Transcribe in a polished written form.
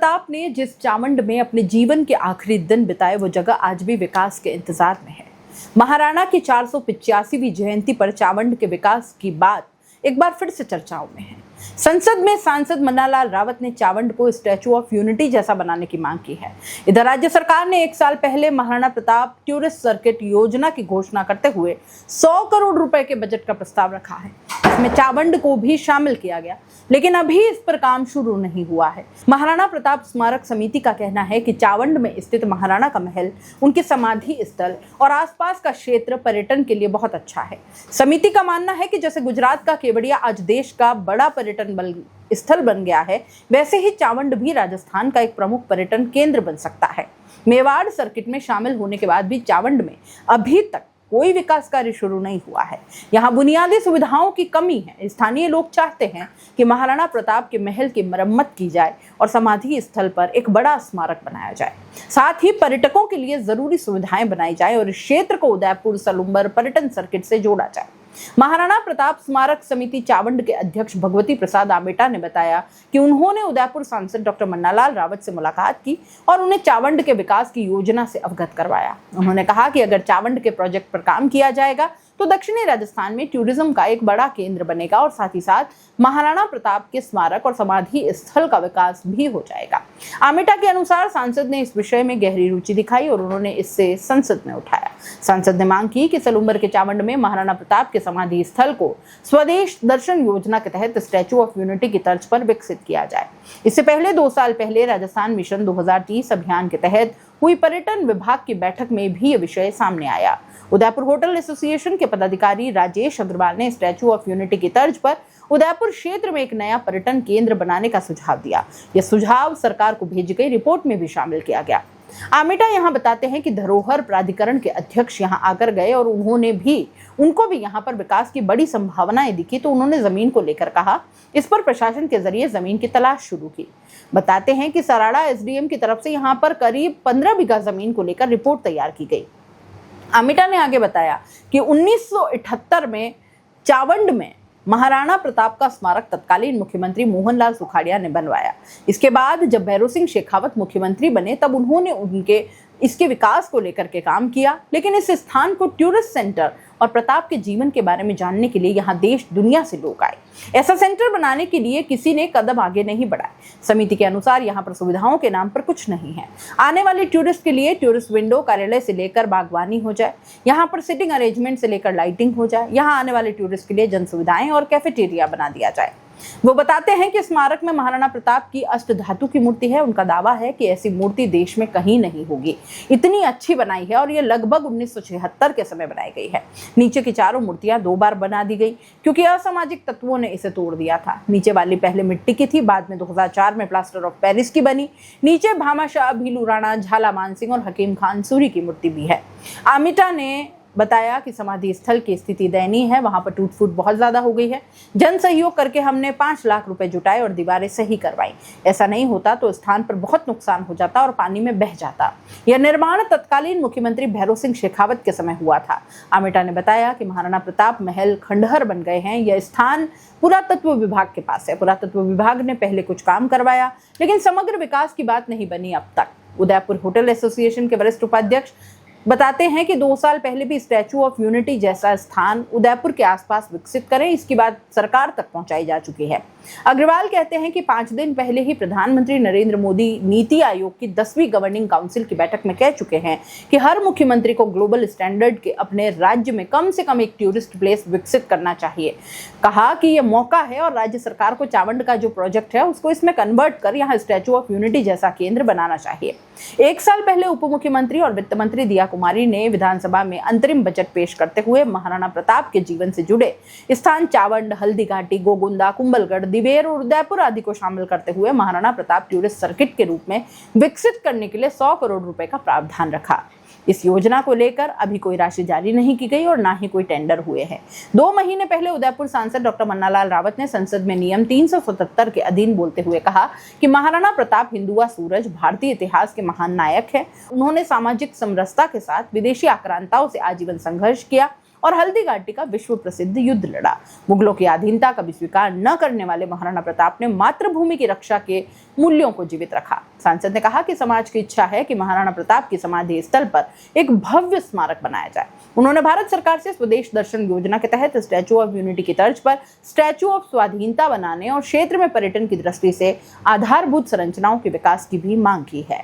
प्रताप ने जिस चावंड में अपने जीवन के आखिरी दिन बिताए वो जगह आज भी विकास के इंतजार में है। महाराणा की 485वीं जयंती पर चावंड के विकास की बात एक बार फिर से चर्चाओं में है। संसद में सांसद मन्नालाल रावत ने चावंड को स्टैचू ऑफ यूनिटी जैसा बनाने की मांग की है। इधर राज्य सरकार ने 1 साल पहले महाराणा प्रताप टूरिस्ट सर्किट योजना की घोषणा करते हुए 100 करोड़ रुपए के बजट का प्रस्ताव रखा है। इसमें चावंड को भी शामिल किया गया, लेकिन अभी इस पर काम शुरू नहीं हुआ है। महाराणा प्रताप स्मारक समिति का कहना है कि चावंड में स्थित महाराणा का महल, उनके समाधि स्थल और आसपास का क्षेत्र पर्यटन के लिए बहुत अच्छा है। समिति का मानना है कि जैसे गुजरात का केवड़िया आज देश का बड़ा पर्यटन स्थल बन गया है, वैसे ही चावंड भी राजस्थान का एक प्रमुख पर्यटन केंद्र बन सकता है। मेवाड़ सर्किट में शामिल होने के बाद भी चावंड में अभी तक कोई विकास कार्य शुरू नहीं हुआ है। यहाँ बुनियादी सुविधाओं की कमी है। स्थानीय लोग चाहते हैं कि महाराणा प्रताप के महल की मरम्मत की जाए और समाधि स्थल पर एक बड़ा स्मारक बनाया जाए। साथ ही पर्यटकों के लिए जरूरी सुविधाएं बनाई जाए और इस क्षेत्र को उदयपुर सलुम्बर पर्यटन सर्किट से जोड़ा जाए। महाराणा प्रताप स्मारक समिति चावंड के अध्यक्ष भगवती प्रसाद आमेटा ने बताया कि उन्होंने उदयपुर सांसद डॉक्टर मन्नालाल रावत से मुलाकात की और उन्हें चावंड के विकास की योजना से अवगत करवाया। उन्होंने कहा कि अगर चावंड के प्रोजेक्ट पर काम किया जाएगा तो दक्षिणी राजस्थान में टूरिज्म का एक बड़ा केंद्र बनेगा और साथ ही साथ महाराणा प्रताप के स्मारक और समाधि स्थल का विकास भी हो जाएगा। आमेटा के अनुसार सांसद ने इस विषय में गहरी रुचि दिखाई और उन्होंने इससे संसद में उठाया। सांसद ने मांग की कि सलुम्बर के चावंड में महाराणा प्रताप के समाधि स्थल को स्वदेश दर्शन योजना के तहत स्टैचू ऑफ यूनिटी की तर्ज पर विकसित किया जाए। इससे पहले 2 साल पहले राजस्थान मिशन 2030 अभियान के तहत हुई पर्यटन विभाग की बैठक में भी ये विषय सामने आया। उदयपुर होटल एसोसिएशन के पदाधिकारी राजेश अग्रवाल ने स्टैचू ऑफ यूनिटी की तर्ज पर उदयपुर क्षेत्र में एक नया पर्यटन केंद्र बनाने का सुझाव दिया। यह सुझाव सरकार को भेजी गई रिपोर्ट में भी शामिल किया गया। आमेटा यहाँ बताते हैं कि धरोहर प्राधिकरण के अध्यक्ष यहाँ आकर गए और उनको भी यहाँ पर विकास की बड़ी संभावनाएं दिखी, तो उन्होंने जमीन को लेकर कहा। इस पर प्रशासन के जरिए जमीन की तलाश शुरू की। बताते हैं कि सराड़ा एसडीएम की तरफ से यहाँ पर करीब 15 बीघा जमीन को लेकर रिपोर्ट तैयार की गई। आमेटा ने आगे बताया कि 1978 में चावंड में महाराणा प्रताप का स्मारक तत्कालीन मुख्यमंत्री मोहनलाल सुखाड़िया ने बनवाया। इसके बाद जब भैरों सिंह शेखावत मुख्यमंत्री बने तब उन्होंने इसके विकास को लेकर के काम किया, लेकिन इस स्थान को टूरिस्ट सेंटर और प्रताप के जीवन के बारे में जानने के लिए यहाँ देश दुनिया से लोग आए। ऐसा सेंटर बनाने के लिए किसी ने कदम आगे नहीं बढ़ाए। समिति के अनुसार यहाँ पर सुविधाओं के नाम पर कुछ नहीं है। आने वाले टूरिस्ट के लिए टूरिस्ट विंडो, कार्यालय से लेकर बागवानी हो जाए, यहाँ पर सिटिंग अरेंजमेंट से लेकर लाइटिंग हो जाए, यहाँ आने वाले टूरिस्ट के लिए जन सुविधाएं और कैफेटेरिया बना दिया जाए। वो बताते हैं कि स्मारक में महाराणा प्रताप की अष्ट धातु की मूर्ति है। उनका दावा है कि ऐसी मूर्ति देश में कहीं नहीं होगी, इतनी अच्छी बनाई है और ये लगभग 1976 के समय बनाई गई है। नीचे की चारों मूर्तियां 2 बार बना दी गई क्योंकि असामाजिक तत्वों ने इसे तोड़ दिया था। नीचे वाली पहले मिट्टी की थी, बाद में 2004 में प्लास्टर ऑफ पेरिस की बनी। नीचे भामाशाह, भीलू राणा, झाला मानसिंह और हकीम खान सूरी की मूर्ति भी है। आमेटा ने बताया कि समाधि स्थल की स्थिति दयनीय है, वहां पर टूट फूट बहुत ज्यादा हो गई है। जन सहयोग करके हमने 5 लाख रुपए जुटाए और दीवारें सही करवाई। ऐसा नहीं होता तो स्थान पर बहुत नुकसान हो जाता और पानी में बह जाता। यह निर्माण तत्कालीन मुख्यमंत्री भैरों सिंह शेखावत के समय हुआ था। आमेटा ने बताया कि महाराणा प्रताप महल खंडहर बन गए हैं। यह स्थान पुरातत्व विभाग के पास है। पुरातत्व विभाग ने पहले कुछ काम करवाया, लेकिन समग्र विकास की बात नहीं बनी अब तक। उदयपुर होटल एसोसिएशन के वरिष्ठ उपाध्यक्ष बताते हैं कि 2 साल पहले भी स्टैचू ऑफ यूनिटी जैसा स्थान उदयपुर के आसपास विकसित करें, इसकी बात सरकार तक पहुंचाई जा चुकी है। अग्रवाल कहते हैं कि 5 दिन पहले ही प्रधानमंत्री नरेंद्र मोदी नीति आयोग की 10वीं गवर्निंग काउंसिल की बैठक में कह चुके हैं कि हर मुख्यमंत्री को ग्लोबल स्टैंडर्ड के अपने राज्य में कम से कम एक टूरिस्ट प्लेस विकसित करना चाहिए। कहा कि यह मौका है और राज्य सरकार को चावंड का जो प्रोजेक्ट है उसको इसमें कन्वर्ट कर यहाँ स्टैचू ऑफ यूनिटी जैसा केंद्र बनाना चाहिए। 1 साल पहले उप मुख्यमंत्री और वित्त मंत्री दिया कुमारी ने विधानसभा में अंतरिम बजट पेश करते हुए महाराणा प्रताप के जीवन से जुड़े स्थान चावंड, हल्दी घाटी, गोगुंदा, कुंभलगढ़, दिवेर और उदयपुर आदि को शामिल करते हुए महाराणा प्रताप टूरिस्ट सर्किट के रूप में विकसित करने के लिए 100 करोड़ रुपए का प्रावधान रखा। इस योजना को लेकर अभी कोई राशि जारी नहीं की गई और ना ही कोई टेंडर हुए हैं। 2 महीने पहले उदयपुर सांसद डॉक्टर मन्नालाल रावत ने संसद में नियम 377 के अधीन बोलते हुए कहा कि महाराणा प्रताप हिंदुआ सूरज भारतीय इतिहास के महान नायक है। उन्होंने सामाजिक समरसता के साथ विदेशी आक्रांताओं से आजीवन संघर्ष किया और हल्दी घाटी का विश्व प्रसिद्ध युद्ध लड़ा। मुगलों की अधीनता कभी स्वीकार न करने वाले महाराणा प्रताप ने मातृभूमि की रक्षा के मूल्यों को जीवित रखा। सांसद ने कहा कि समाज की इच्छा है कि महाराणा प्रताप की समाधि स्थल पर एक भव्य स्मारक बनाया जाए। उन्होंने भारत सरकार से स्वदेश दर्शन योजना के तहत स्टैच्यू ऑफ यूनिटी की तर्ज पर स्टैच्यू ऑफ स्वाधीनता बनाने और क्षेत्र में पर्यटन की दृष्टि से आधारभूत संरचनाओं के विकास की भी मांग की है।